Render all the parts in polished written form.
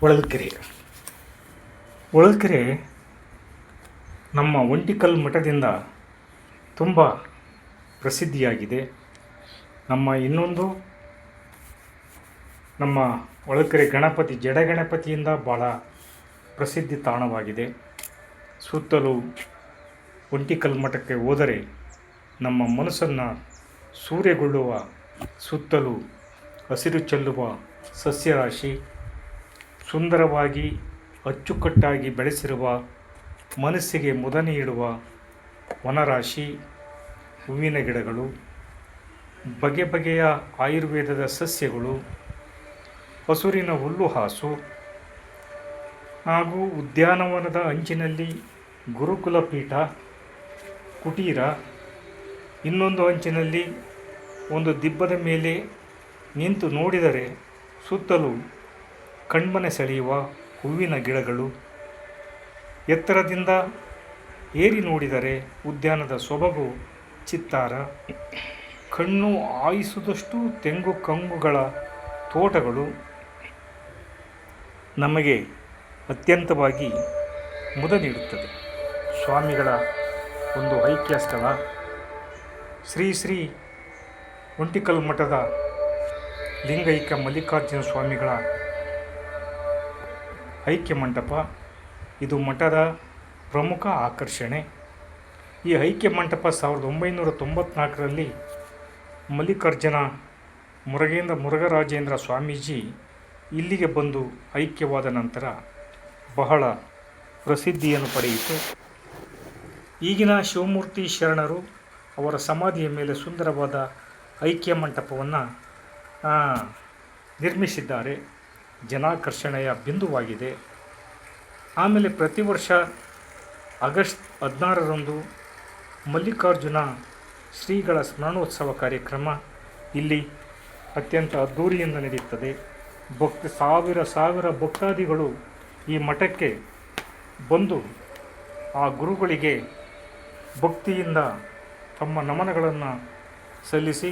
ಹೊಳಲ್ಕೆರೆ. ಹೊಳಲ್ಕೆರೆ ನಮ್ಮ ಒಂಟಿಕಲ್ ಮಠದಿಂದ ತುಂಬ ಪ್ರಸಿದ್ಧಿಯಾಗಿದೆ. ಇನ್ನೊಂದು ನಮ್ಮ ಹೊಳಲ್ಕೆರೆ ಗಣಪತಿ ಜಡ ಗಣಪತಿಯಿಂದ ಭಾಳ ಪ್ರಸಿದ್ಧಿ ತಾಣವಾಗಿದೆ. ಸುತ್ತಲೂ ಒಂಟಿಕಲ್ ಮಠಕ್ಕೆ ಹೋದರೆ ನಮ್ಮ ಮನಸ್ಸನ್ನು ಸೂರೆಗೊಳ್ಳುವ, ಸುತ್ತಲೂ ಹಸಿರು ಚೆಲ್ಲುವ ಸಸ್ಯರಾಶಿ, ಸುಂದರವಾಗಿ ಅಚ್ಚುಕಟ್ಟಾಗಿ ಬೆಳೆಸಿರುವ, ಮನಸ್ಸಿಗೆ ಮುದ ನೀಡುವ ವನರಾಶಿ, ಹೂವಿನ ಗಿಡಗಳು, ಬಗೆ ಬಗೆಯ ಆಯುರ್ವೇದದ ಸಸ್ಯಗಳು, ಹಸುರಿನ ಹುಲ್ಲುಹಾಸು ಹಾಗೂ ಉದ್ಯಾನವನದ ಅಂಚಿನಲ್ಲಿ ಗುರುಕುಲ ಪೀಠ, ಕುಟೀರ, ಇನ್ನೊಂದು ಅಂಚಿನಲ್ಲಿ ಒಂದು ದಿಬ್ಬದ ಮೇಲೆ ನಿಂತು ನೋಡಿದರೆ ಸುತ್ತಲೂ ಕಣ್ಮನೆ ಸೆಳೆಯುವ ಹೂವಿನ ಗಿಡಗಳು, ಎತ್ತರದಿಂದ ಏರಿ ನೋಡಿದರೆ ಉದ್ಯಾನದ ಸೊಬಗು ಚಿತ್ತಾರ, ಕಣ್ಣು ಹಾಯಿಸಿದಷ್ಟು ತೆಂಗು ಕಂಗುಗಳ ತೋಟಗಳು ನಮಗೆ ಅತ್ಯಂತವಾಗಿ ಮುದ ನೀಡುತ್ತದೆ. ಸ್ವಾಮಿಗಳ ಒಂದು ಐಕ್ಯ ಸ್ಥಳ ಶ್ರೀ ಒಂಟಿಕಲ್ ಮಠದ ಲಿಂಗೈಕ್ಯ ಮಲ್ಲಿಕಾರ್ಜುನ ಸ್ವಾಮಿಗಳ ಐಕ್ಯ ಮಂಟಪ. ಇದು ಮಠದ ಪ್ರಮುಖ ಆಕರ್ಷಣೆ. ಈ ಐಕ್ಯ ಮಂಟಪ 1994ರಲ್ಲಿ ಮಲ್ಲಿಕಾರ್ಜುನ ಮುರುಘರಾಜೇಂದ್ರ ಸ್ವಾಮೀಜಿ ಇಲ್ಲಿಗೆ ಬಂದು ಐಕ್ಯವಾದ ನಂತರ ಬಹಳ ಪ್ರಸಿದ್ಧಿಯನ್ನು ಪಡೆಯಿತು. ಈಗಿನ ಶಿವಮೂರ್ತಿ ಶರಣರು ಅವರ ಸಮಾಧಿಯ ಮೇಲೆ ಸುಂದರವಾದ ಐಕ್ಯ ಮಂಟಪವನ್ನು ನಿರ್ಮಿಸಿದ್ದಾರೆ. ಜನಾಕರ್ಷಣೆಯ ಬಿಂದುವಾಗಿದೆ. ಆಮೇಲೆ ಪ್ರತಿ ವರ್ಷ ಆಗಸ್ಟ್ 16ರಂದು ಮಲ್ಲಿಕಾರ್ಜುನ ಶ್ರೀಗಳ ಸ್ಮರಣೋತ್ಸವ ಕಾರ್ಯಕ್ರಮ ಇಲ್ಲಿ ಅತ್ಯಂತ ಅದ್ಧೂರಿಯಿಂದ ನಡೆಯುತ್ತದೆ. ಸಾವಿರ ಭಕ್ತಾದಿಗಳು ಈ ಮಠಕ್ಕೆ ಬಂದು ಆ ಗುರುಗಳಿಗೆ ಭಕ್ತಿಯಿಂದ ತಮ್ಮ ನಮನಗಳನ್ನು ಸಲ್ಲಿಸಿ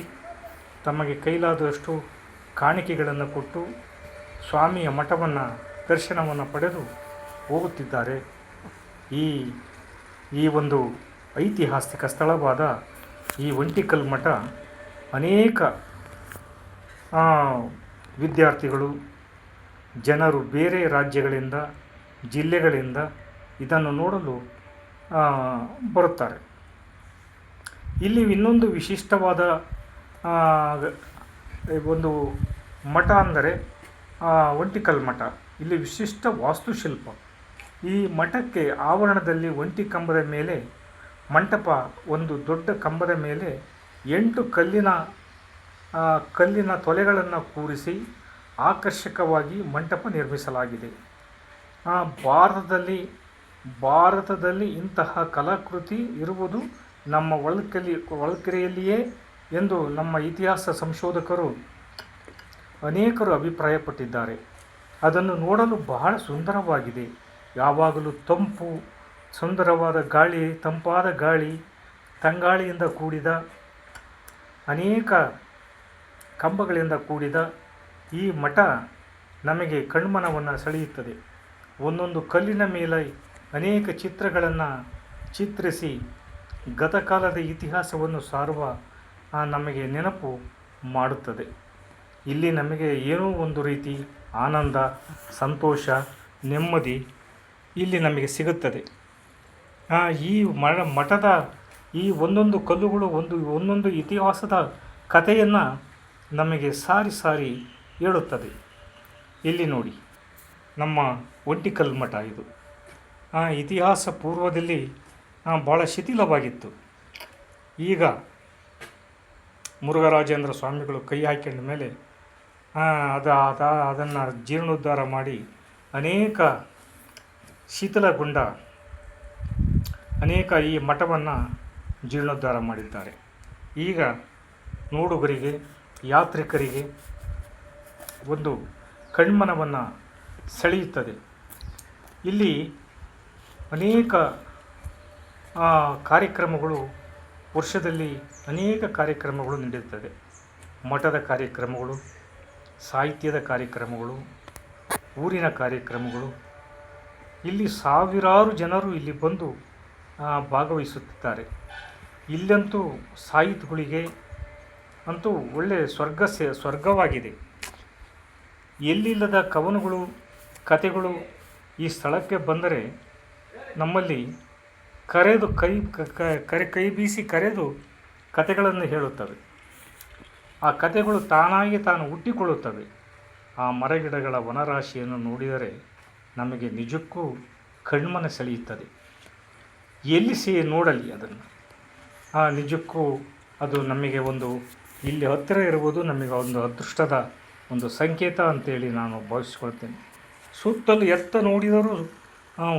ತಮಗೆ ಕೈಲಾದಷ್ಟು ಕಾಣಿಕೆಗಳನ್ನು ಕೊಟ್ಟು ಸ್ವಾಮಿಯ ಮಠವನ್ನು ದರ್ಶನವನ್ನು ಪಡೆದು ಹೋಗುತ್ತಿದ್ದಾರೆ. ಈ ಒಂದು ಐತಿಹಾಸಿಕ ಸ್ಥಳವಾದ ಈ ಒಂಟಿಕಲ್ ಮಠ ಅನೇಕ ವಿದ್ಯಾರ್ಥಿಗಳು, ಜನರು ಬೇರೆ ರಾಜ್ಯಗಳಿಂದ, ಜಿಲ್ಲೆಗಳಿಂದ ಇದನ್ನು ನೋಡಲು ಬರುತ್ತಾರೆ. ಇಲ್ಲಿ ಇನ್ನೊಂದು ವಿಶಿಷ್ಟವಾದ ಒಂದು ಮಠ ಅಂದರೆ ಒಂಟಿಕಲ್ ಮಠ. ಇಲ್ಲಿ ವಿಶಿಷ್ಟ ವಾಸ್ತುಶಿಲ್ಪ. ಈ ಮಠಕ್ಕೆ ಆವರಣದಲ್ಲಿ ಒಂಟಿ ಕಂಬದ ಮೇಲೆ ಮಂಟಪ, ಒಂದು ದೊಡ್ಡ ಕಂಬದ ಮೇಲೆ 8 ಕಲ್ಲಿನ ತೊಲೆಗಳನ್ನು ಕೂರಿಸಿ ಆಕರ್ಷಕವಾಗಿ ಮಂಟಪ ನಿರ್ಮಿಸಲಾಗಿದೆ. ಭಾರತದಲ್ಲಿ ಇಂತಹ ಕಲಾಕೃತಿ ಇರುವುದು ನಮ್ಮ ಹೊಳಲ್ಕೆರೆಯಲ್ಲಿಯೇ ಎಂದು ನಮ್ಮ ಇತಿಹಾಸ ಸಂಶೋಧಕರು ಅನೇಕರು ಅಭಿಪ್ರಾಯಪಟ್ಟಿದ್ದಾರೆ. ಅದನ್ನು ನೋಡಲು ಬಹಳ ಸುಂದರವಾಗಿದೆ. ಯಾವಾಗಲೂ ತಂಪು, ಸುಂದರವಾದ ಗಾಳಿ, ತಂಪಾದ ಗಾಳಿ, ತಂಗಾಳಿಯಿಂದ ಕೂಡಿದ ಅನೇಕ ಕಂಬಗಳಿಂದ ಕೂಡಿದ ಈ ಮಠ ನಮಗೆ ಕಣ್ಮನವನ್ನು ಸೆಳೆಯುತ್ತದೆ. ಒಂದೊಂದು ಕಲ್ಲಿನ ಮೇಲೆ ಅನೇಕ ಚಿತ್ರಗಳನ್ನು ಚಿತ್ರಿಸಿ ಗತಕಾಲದ ಇತಿಹಾಸವನ್ನು ಸಾರುವ ನಮಗೆ ನೆನಪು ಮಾಡುತ್ತದೆ. ಇಲ್ಲಿ ನಮಗೆ ಏನೋ ಒಂದು ರೀತಿ ಆನಂದ, ಸಂತೋಷ, ನೆಮ್ಮದಿ ಇಲ್ಲಿ ನಮಗೆ ಸಿಗುತ್ತದೆ. ಈ ಮಠದ ಈ ಒಂದೊಂದು ಕಲ್ಲುಗಳು ಒಂದೊಂದು ಇತಿಹಾಸದ ಕಥೆಯನ್ನು ನಮಗೆ ಸಾರಿ ಹೇಳುತ್ತದೆ. ಇಲ್ಲಿ ನೋಡಿ, ನಮ್ಮ ಒಂಟಿಕಲ್ ಮಠ ಇದು ಇತಿಹಾಸ ಪೂರ್ವದಲ್ಲಿ ಭಾಳ ಶಿಥಿಲವಾಗಿತ್ತು. ಈಗ ಮುರುಘರಾಜೇಂದ್ರ ಸ್ವಾಮಿಗಳು ಕೈ ಹಾಕಿದ ಮೇಲೆ ಅದನ್ನು ಜೀರ್ಣೋದ್ಧಾರ ಮಾಡಿ ಅನೇಕ ಈ ಮಠವನ್ನು ಜೀರ್ಣೋದ್ಧಾರ ಮಾಡಿದ್ದಾರೆ. ಈಗ ನೋಡುಗರಿಗೆ, ಯಾತ್ರಿಕರಿಗೆ ಒಂದು ಕಣ್ಮನವನ್ನು ಸೆಳೆಯುತ್ತದೆ. ಇಲ್ಲಿ ಅನೇಕ ಕಾರ್ಯಕ್ರಮಗಳು, ವರ್ಷದಲ್ಲಿ ಅನೇಕ ಕಾರ್ಯಕ್ರಮಗಳು ನಡೆಯುತ್ತದೆ. ಮಠದ ಕಾರ್ಯಕ್ರಮಗಳು, ಸಾಹಿತ್ಯದ ಕಾರ್ಯಕ್ರಮಗಳು, ಊರಿನ ಕಾರ್ಯಕ್ರಮಗಳು. ಇಲ್ಲಿ ಸಾವಿರಾರು ಜನರು ಇಲ್ಲಿ ಬಂದು ಭಾಗವಹಿಸುತ್ತಿದ್ದಾರೆ. ಇಲ್ಲಂತೂ ಸಾಹಿತಿಗಳಿಗೆ ಅಂತೂ ಒಳ್ಳೆಯ ಸ್ವರ್ಗವಾಗಿದೆ. ಎಲ್ಲಿಲ್ಲದ ಕವನಗಳು, ಕಥೆಗಳು ಈ ಸ್ಥಳಕ್ಕೆ ಬಂದರೆ ನಮ್ಮಲ್ಲಿ ಕರೆದು ಕೈ ಬೀಸಿ ಕರೆದು ಕಥೆಗಳನ್ನು ಹೇಳುತ್ತವೆ. ಆ ಕಥೆಗಳು ತಾನಾಗಿ ಹುಟ್ಟಿಕೊಳ್ಳುತ್ತವೆ. ಆ ಮರಗಿಡಗಳ ವನರಾಶಿಯನ್ನು ನೋಡಿದರೆ ನಮಗೆ ನಿಜಕ್ಕೂ ಕಣ್ಮನ ಸೆಳೆಯುತ್ತದೆ. ಎಲ್ಲಿ ನೋಡಲಿ ಅದನ್ನು. ನಿಜಕ್ಕೂ ಅದು ನಮಗೆ ಇಲ್ಲಿ ಹತ್ತಿರ ಇರುವುದು ನಮಗೆ ಒಂದು ಅದೃಷ್ಟದ ಒಂದು ಸಂಕೇತ ಅಂತೇಳಿ ನಾನು ಭಾವಿಸ್ಕೊಳ್ತೇನೆ. ಸುತ್ತಲೂ ಎತ್ತ ನೋಡಿದರೂ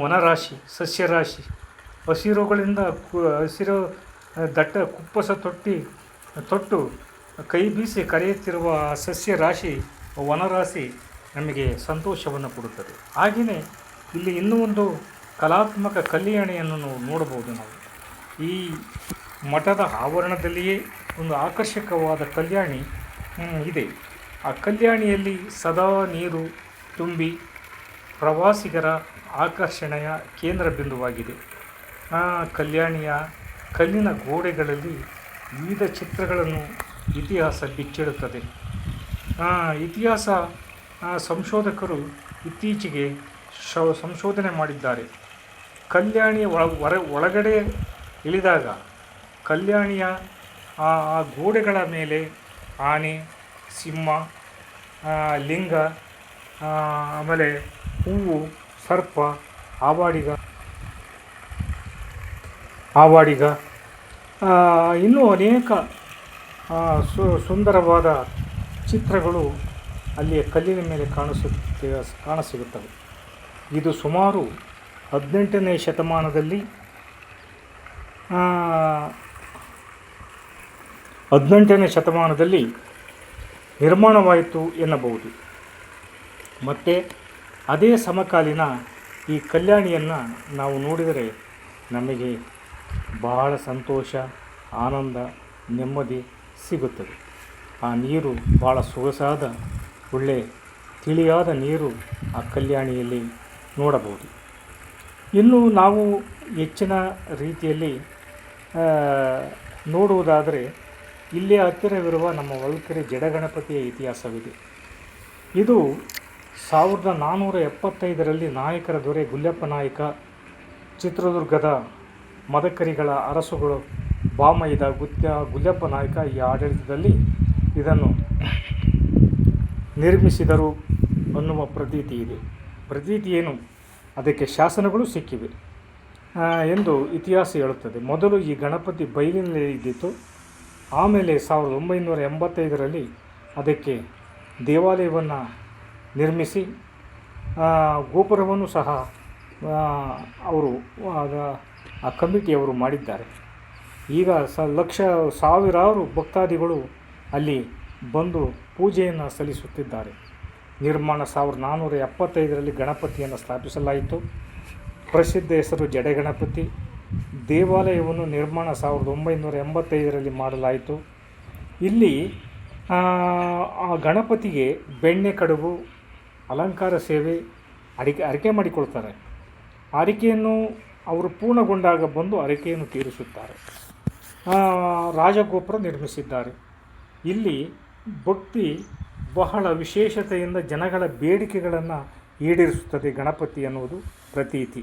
ವನರಾಶಿ, ಸಸ್ಯರಾಶಿ, ಹಸಿರುಗಳಿಂದ ಹಸಿರು ದಟ್ಟ ಕುಪ್ಪಸ ತೊಟ್ಟು ಕೈ ಬೀಸಿ ಕರೆಯುತ್ತಿರುವ ಸಸ್ಯ ರಾಶಿ, ವನರಾಶಿ ನಮಗೆ ಸಂತೋಷವನ್ನು ಕೊಡುತ್ತದೆ. ಹಾಗೆಯೇ ಇಲ್ಲಿ ಇನ್ನೂ ಒಂದು ಕಲಾತ್ಮಕ ಕಲ್ಯಾಣಿಯನ್ನು ನೋಡಬಹುದು ನಾವು. ಈ ಮಠದ ಆವರಣದಲ್ಲಿಯೇ ಒಂದು ಆಕರ್ಷಕವಾದ ಕಲ್ಯಾಣಿ ಇದೆ. ಆ ಕಲ್ಯಾಣಿಯಲ್ಲಿ ಸದಾ ನೀರು ತುಂಬಿ ಪ್ರವಾಸಿಗರ ಆಕರ್ಷಣೆಯ ಕೇಂದ್ರ ಬಿಂದುವಾಗಿದೆ. ಕಲ್ಯಾಣಿಯ ಕಲ್ಲಿನ ಗೋಡೆಗಳಲ್ಲಿ ವಿವಿಧ ಚಿತ್ರಗಳನ್ನು ಇತಿಹಾಸ ಬಿಚ್ಚಿಡುತ್ತದೆ. ಇತಿಹಾಸ ಸಂಶೋಧಕರು ಇತ್ತೀಚೆಗೆ ಸಂಶೋಧನೆ ಮಾಡಿದ್ದಾರೆ. ಕಲ್ಯಾಣಿಯ ಒಳಗಡೆ ಇಳಿದಾಗ ಕಲ್ಯಾಣಿಯ ಆ ಗೋಡೆಗಳ ಮೇಲೆ ಆನೆ, ಸಿಂಹ, ಲಿಂಗ, ಆಮೇಲೆ ಹೂವು, ಸರ್ಪ, ಆವಾಡಿಗ ಇನ್ನೂ ಅನೇಕ ಸುಂದರವಾದ ಚಿತ್ರಗಳು ಅಲ್ಲಿಯ ಕಲ್ಲಿನ ಮೇಲೆ ಕಾಣಸಿಗುತ್ತವೆ. ಇದು ಸುಮಾರು 18ನೇ ಶತಮಾನದಲ್ಲಿ ನಿರ್ಮಾಣವಾಯಿತು ಎನ್ನಬಹುದು. ಮತ್ತು ಅದೇ ಸಮಕಾಲೀನ ಈ ಕಲ್ಯಾಣಿಯನ್ನು ನಾವು ನೋಡಿದರೆ ನಮಗೆ ಬಹಳ ಸಂತೋಷ, ಆನಂದ, ನೆಮ್ಮದಿ ಸಿಗುತ್ತದೆ. ಆ ನೀರು ಭಾಳ ಸೊಗಸಾದ, ಒಳ್ಳೆ ತಿಳಿಯಾದ ನೀರು ಆ ಕಲ್ಯಾಣಿಯಲ್ಲಿ ನೋಡಬಹುದು. ಇನ್ನು ನಾವು ಹೆಚ್ಚಿನ ರೀತಿಯಲ್ಲಿ ನೋಡುವುದಾದರೆ ಇಲ್ಲೇ ಹತ್ತಿರವಿರುವ ನಮ್ಮ ಹೊಳಲ್ಕೆರೆ ಜಡಗಣಪತಿಯ ಇತಿಹಾಸವಿದೆ. ಇದು 1475ರಲ್ಲಿ ನಾಯಕರ ದೊರೆ ಗುಲ್ಯಪ್ಪ ನಾಯಕ, ಚಿತ್ರದುರ್ಗದ ಮದಕರಿಗಳ ಅರಸುಗಳು ಬಾಮೈದ ಗುಲ್ಯಪ್ಪ ನಾಯಕ ಈ ಆಡಳಿತದಲ್ಲಿ ಇದನ್ನು ನಿರ್ಮಿಸಿದರು ಅನ್ನುವ ಪ್ರತೀತಿ ಇದೆ. ಪ್ರತೀತಿ ಏನು, ಅದಕ್ಕೆ ಶಾಸನಗಳು ಸಿಕ್ಕಿವೆ ಎಂದು ಇತಿಹಾಸ ಹೇಳುತ್ತದೆ. ಮೊದಲು ಈ ಗಣಪತಿ ಬಯಲಿನಲ್ಲಿ ಇದ್ದಿತ್ತು. ಆಮೇಲೆ 1985ರಲ್ಲಿ ಅದಕ್ಕೆ ದೇವಾಲಯವನ್ನು ನಿರ್ಮಿಸಿ ಗೋಪುರವನ್ನು ಸಹ ಅವರು ಆ ಕಮಿಟಿಯವರು ಮಾಡಿದ್ದಾರೆ. ಈಗ ಸಾವಿರಾರು ಭಕ್ತಾದಿಗಳು ಅಲ್ಲಿ ಬಂದು ಪೂಜೆಯನ್ನು ಸಲ್ಲಿಸುತ್ತಿದ್ದಾರೆ. ನಿರ್ಮಾಣ 1475ರಲ್ಲಿ ಗಣಪತಿಯನ್ನು ಸ್ಥಾಪಿಸಲಾಯಿತು. ಪ್ರಸಿದ್ಧ ಹೆಸರು ಜಡಗಣಪತಿ. ದೇವಾಲಯವನ್ನು ನಿರ್ಮಾಣ 1985ರಲ್ಲಿ ಮಾಡಲಾಯಿತು. ಇಲ್ಲಿ ಆ ಗಣಪತಿಗೆ ಬೆಣ್ಣೆ ಕಡುಬು, ಅಲಂಕಾರ ಸೇವೆ, ಹರಕೆ ಮಾಡಿಕೊಳ್ತಾರೆ. ಹರಕೆಯನ್ನು ಅವರು ಪೂರ್ಣಗೊಂಡಾಗ ಬಂದು ಹರಕೆಯನ್ನು ತೀರಿಸುತ್ತಾರೆ. ರಾಜಗೋಪುರ ನಿರ್ಮಿಸಿದ್ದಾರೆ. ಇಲ್ಲಿ ಭಕ್ತಿ ಬಹಳ ವಿಶೇಷತೆಯಿಂದ ಜನಗಳ ಬೇಡಿಕೆಗಳನ್ನು ಈಡೇರಿಸುತ್ತದೆ ಗಣಪತಿ ಅನ್ನುವುದು ಪ್ರತೀತಿ.